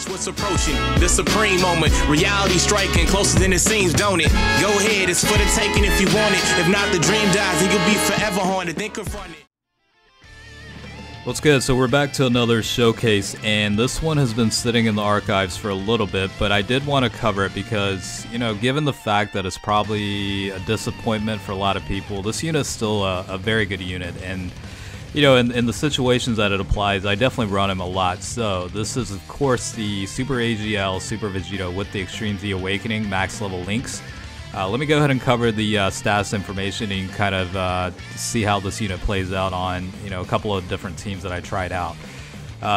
Watch what's approaching, the supreme moment. Reality striking closer than it seems, don't it? Go ahead, it's for the taking if you want it. If not, the dream dies and you'll be forever haunted. Then confront it. What's good? So we're back to another showcase, and this one has been sitting in the archives for a little bit, but I did want to cover it because, you know, given the fact that it's probably a disappointment for a lot of people, this unit is still a very good unit, and, you know, in the situations that it applies, I definitely run him a lot. So this is, of course, the Super AGL Super Vegito with the Extreme Z Awakening max level links. Let me go ahead and cover the status information and kind of see how this unit plays out on, you know, a couple of different teams that I tried out.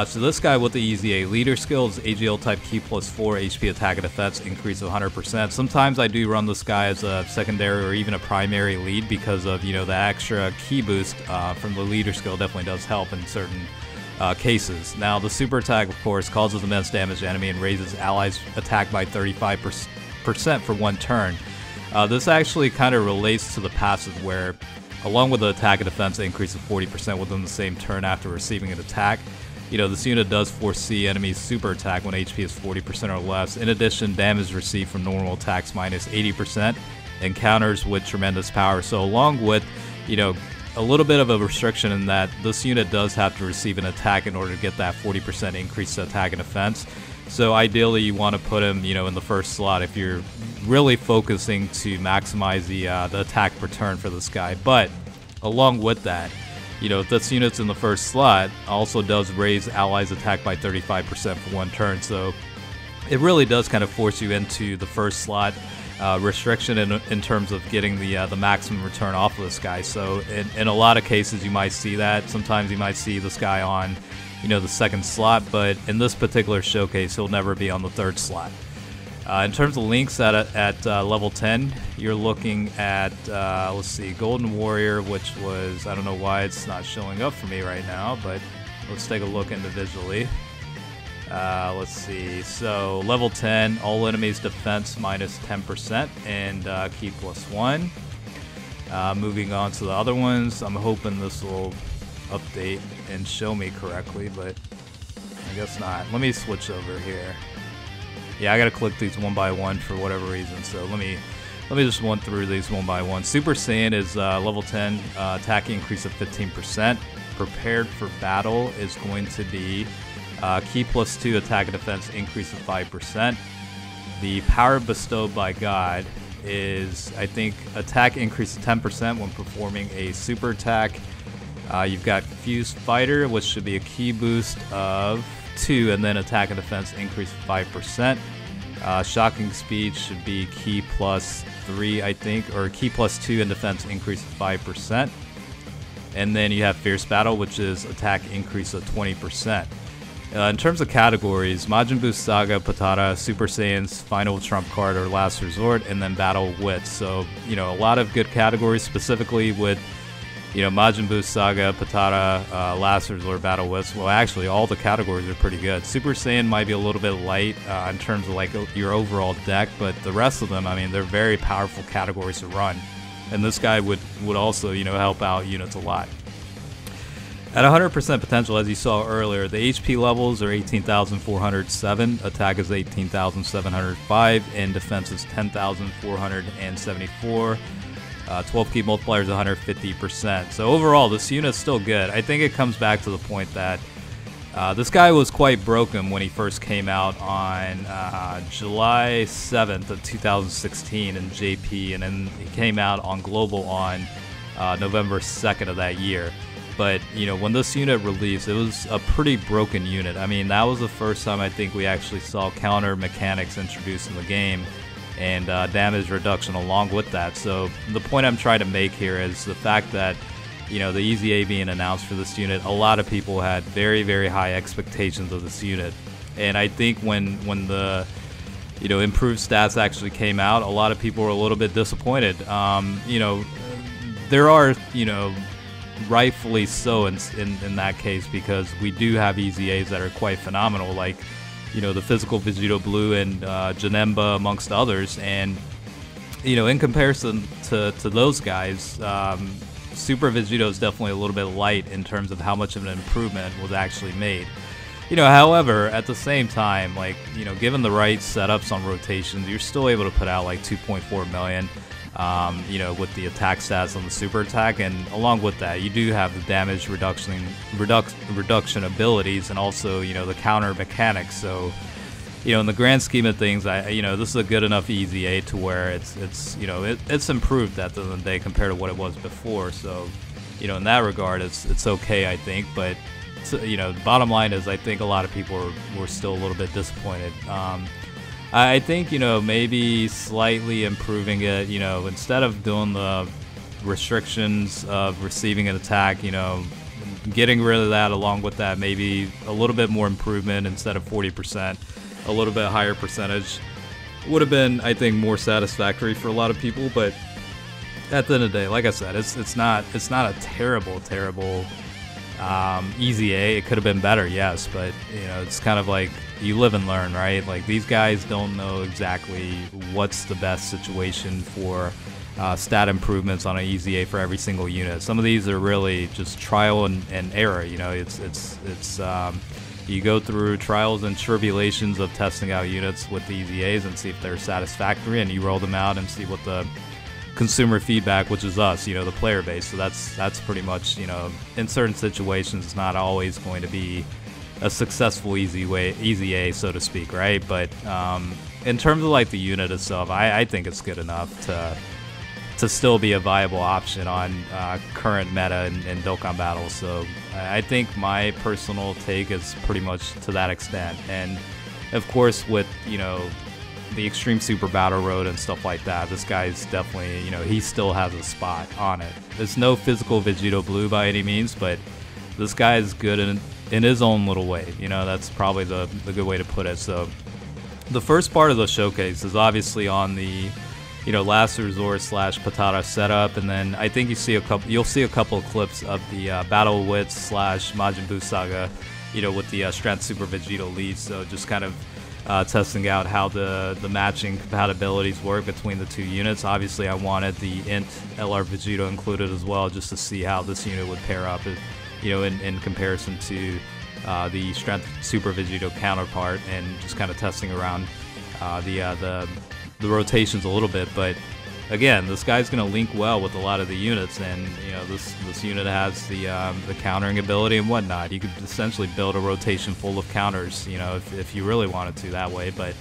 So this guy with the EZA leader skill is AGL type key plus 4 HP attack and defense increase of 100%. Sometimes I do run this guy as a secondary or even a primary lead because of, you know, the extra key boost from the leader skill definitely does help in certain cases. Now the super attack, of course, causes immense damage to enemy and raises allies attack by 35% for one turn. This actually kind of relates to the passive where, along with the attack and defense increase of 40% within the same turn after receiving an attack, you know, this unit does foresee enemies' super attack when HP is 40% or less. In addition, damage received from normal attacks minus 80% and counters with tremendous power. So along with, you know, a little bit of a restriction in that this unit does have to receive an attack in order to get that 40% increase to attack and defense. So ideally you want to put him, you know, in the first slot if you're really focusing to maximize the attack per turn for this guy. But along with that, you know, if this unit's in the first slot, also does raise allies attack by 35% for one turn. So it really does kind of force you into the first slot restriction in terms of getting the maximum return off of this guy. So in a lot of cases you might see that. Sometimes you might see this guy on, you know, the second slot, but in this particular showcase he'll never be on the third slot. In terms of links at level 10, you're looking at, let's see, Golden Warrior, which was, I don't know why it's not showing up for me right now, but let's take a look individually. Let's see, so level 10, all enemies defense minus 10% and key plus 1. Moving on to the other ones, I'm hoping this will update and show me correctly, but I guess not. Let me switch over here. Yeah, I gotta click these one by one for whatever reason, so let me just run through these one by one. Super Saiyan is level 10, attack increase of 15%. Prepared for battle is going to be key plus 2 attack and defense increase of 5%. The power bestowed by God is, I think, attack increase of 10% when performing a super attack. You've got Fused Fighter, which should be a key boost of 2, and then attack and defense increase of 5%. Shocking Speed should be key plus 3, I think, or key plus 2 and defense increase of 5%. And then you have Fierce Battle, which is attack increase of 20%. In terms of categories, Majin Buu Saga, Potara, Super Saiyans, Final Trump Card or Last Resort, and then Battle Wits. So, you know, a lot of good categories, specifically with, you know, Majin Buu Saga, Potara, Last Resort, Battle Wits. Well, actually, all the categories are pretty good. Super Saiyan might be a little bit light in terms of like your overall deck, but the rest of them, I mean, they're very powerful categories to run. And this guy would also, you know, help out units a lot. At 100% potential, as you saw earlier, the HP levels are 18,407, attack is 18,705, and defense is 10,474. 12 key multiplier is 150%. So overall, this unit is still good. I think it comes back to the point that this guy was quite broken when he first came out on July 7th of 2016 in JP, and then he came out on Global on November 2nd of that year. But, you know, when this unit released, it was a pretty broken unit. I mean, that was the first time I think we actually saw counter mechanics introduced in the game, and damage reduction along with that. So the point I'm trying to make here is the fact that, you know, the EZA being announced for this unit, a lot of people had very, very high expectations of this unit. And I think when the, you know, improved stats actually came out, a lot of people were a little bit disappointed. You know, there are, you know, rightfully so in that case, because we do have EZAs that are quite phenomenal, like, you know, the physical Vegito Blue and Janemba amongst others. And, you know, in comparison to those guys, Super Vegito is definitely a little bit light in terms of how much of an improvement was actually made. However, at the same time, like, given the right setups on rotations, you're still able to put out like 2.4 million, with the attack stats on the super attack, and along with that, you do have the damage reduction abilities, and also, the counter mechanics. So, in the grand scheme of things, this is a good enough EZA to where it's improved at the end of the day compared to what it was before. So, in that regard, it's okay, I think. But bottom line is, I think a lot of people were still a little bit disappointed. I think, maybe slightly improving it, instead of doing the restrictions of receiving an attack, getting rid of that, along with that, maybe a little bit more improvement instead of 40%. A little bit higher percentage would have been, I think, more satisfactory for a lot of people. But at the end of the day, like I said, it's not a terrible EZA. It could have been better, yes, but it's kind of like you live and learn, right? Like, these guys don't know exactly what's the best situation for stat improvements on an EZA for every single unit. Some of these are really just trial and error. You go through trials and tribulations of testing out units with the EZAs and see if they're satisfactory, and you roll them out and see what the consumer feedback, which is us, the player base. So that's pretty much, in certain situations, it's not always going to be a successful EZA, so to speak, right? But in terms of like the unit itself, I think it's good enough to still be a viable option on current meta and Dokkan battles. So I think my personal take is pretty much to that extent. And of course, with the Extreme Super Battle Road and stuff like that, this guy's definitely, he still has a spot on it. It's no physical Vegito Blue by any means, but this guy is good in his own little way. That's probably the good way to put it. So the first part of the showcase is obviously on the last resort / Potara setup, and then I think you'll see a couple of clips of the Battle of Wits / Majin Buu Saga, with the Strength Super Vegito lead. So just kind of testing out how the matching compatibilities work between the two units. Obviously, I wanted the Int LR Vegito included as well, just to see how this unit would pair up, in comparison to the Strength Super Vegito counterpart, and just kind of testing around the rotations a little bit. But again, this guy's going to link well with a lot of the units, and this unit has the countering ability and whatnot. You could essentially build a rotation full of counters, if you really wanted to that way. But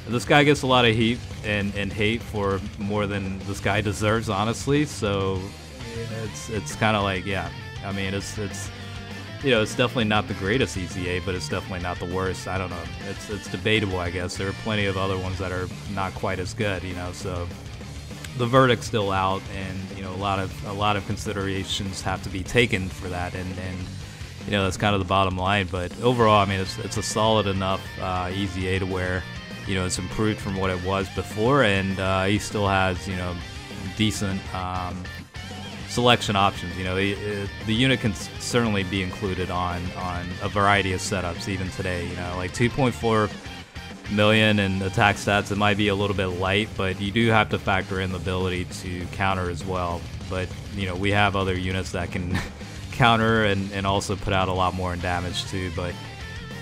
this guy gets a lot of heat and hate for more than this guy deserves, honestly. So it's kind of like, yeah, I mean, it's definitely not the greatest EZA, but it's definitely not the worst. I don't know. It's debatable, I guess. There are plenty of other ones that are not quite as good, so the verdict's still out, and a lot of considerations have to be taken for that, and that's kind of the bottom line. But overall, I mean, it's a solid enough EZA to where it's improved from what it was before, and he still has decent selection options. The unit can certainly be included on a variety of setups even today. Like 2.4 million in attack stats, it might be a little bit light, but you do have to factor in the ability to counter as well. But we have other units that can counter and also put out a lot more in damage too. But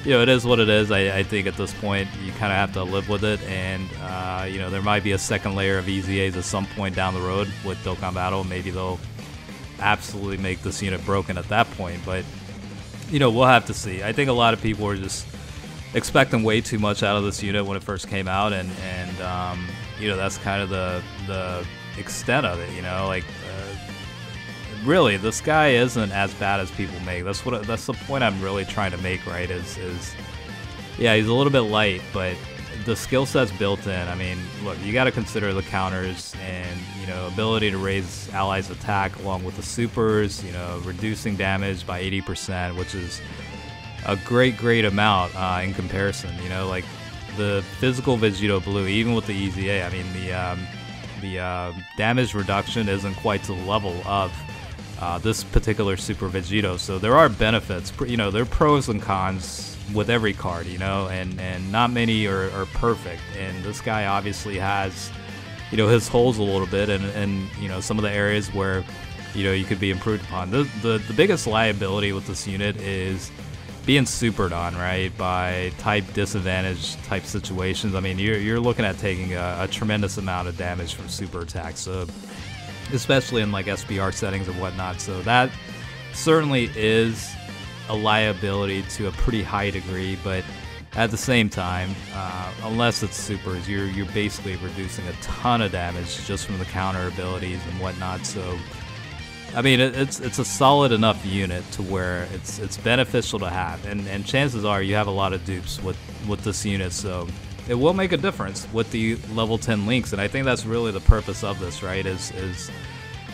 it is what it is. I think at this point you kind of have to live with it, and there might be a second layer of EZAs at some point down the road with Dokkan Battle. Maybe they'll absolutely make this unit broken at that point, but we'll have to see. I think a lot of people were just expecting way too much out of this unit when it first came out, and that's kind of the extent of it. Really, this guy isn't as bad as people make. That's the point I'm really trying to make, right? Is yeah, he's a little bit light, but the skill set's built in. I mean, look, you got to consider the counters and ability to raise allies' attack along with the supers. Reducing damage by 80%, which is a great amount in comparison. Like the physical Vegito Blue, even with the EZA, I mean the damage reduction isn't quite to the level of this particular Super Vegito. So there are benefits. There are pros and cons with every card, and not many are perfect. And this guy obviously has, his holes a little bit, and some of the areas where, you could be improved upon. The biggest liability with this unit is being supered on, right, by type disadvantage type situations. I mean, you're looking at taking a tremendous amount of damage from super attacks, so especially in like SBR settings and whatnot. So that certainly is a liability to a pretty high degree, but at the same time, unless it's supers, you're basically reducing a ton of damage just from the counter abilities and whatnot. So I mean, it's a solid enough unit to where it's beneficial to have, and chances are you have a lot of dupes with this unit, so it will make a difference with the level 10 links, and I think that's really the purpose of this, right? Is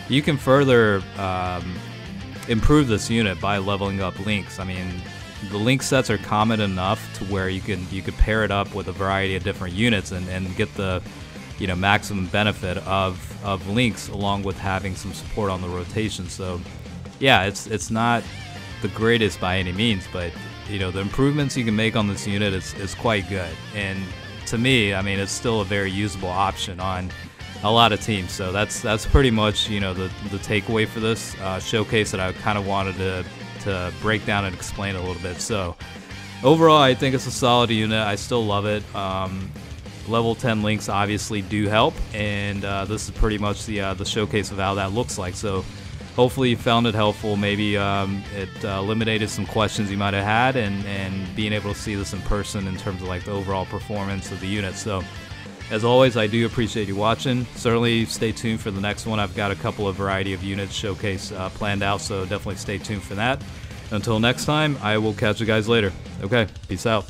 you can further improve this unit by leveling up links. I mean, the link sets are common enough to where you could pair it up with a variety of different units and get the maximum benefit of links, along with having some support on the rotation. So yeah, it's not the greatest by any means, but the improvements you can make on this unit is quite good, and to me, I mean, it's still a very usable option on a lot of teams. So that's pretty much the takeaway for this showcase that I kind of wanted to break down and explain a little bit. So overall, I think it's a solid unit. I still love it. Level 10 links obviously do help, and this is pretty much the showcase of how that looks like. So hopefully you found it helpful. Maybe it eliminated some questions you might have had, and being able to see this in person in terms of like the overall performance of the unit. So as always, I do appreciate you watching. Certainly stay tuned for the next one. I've got a couple of variety of units showcase planned out, so definitely stay tuned for that. Until next time, I will catch you guys later. Okay, peace out.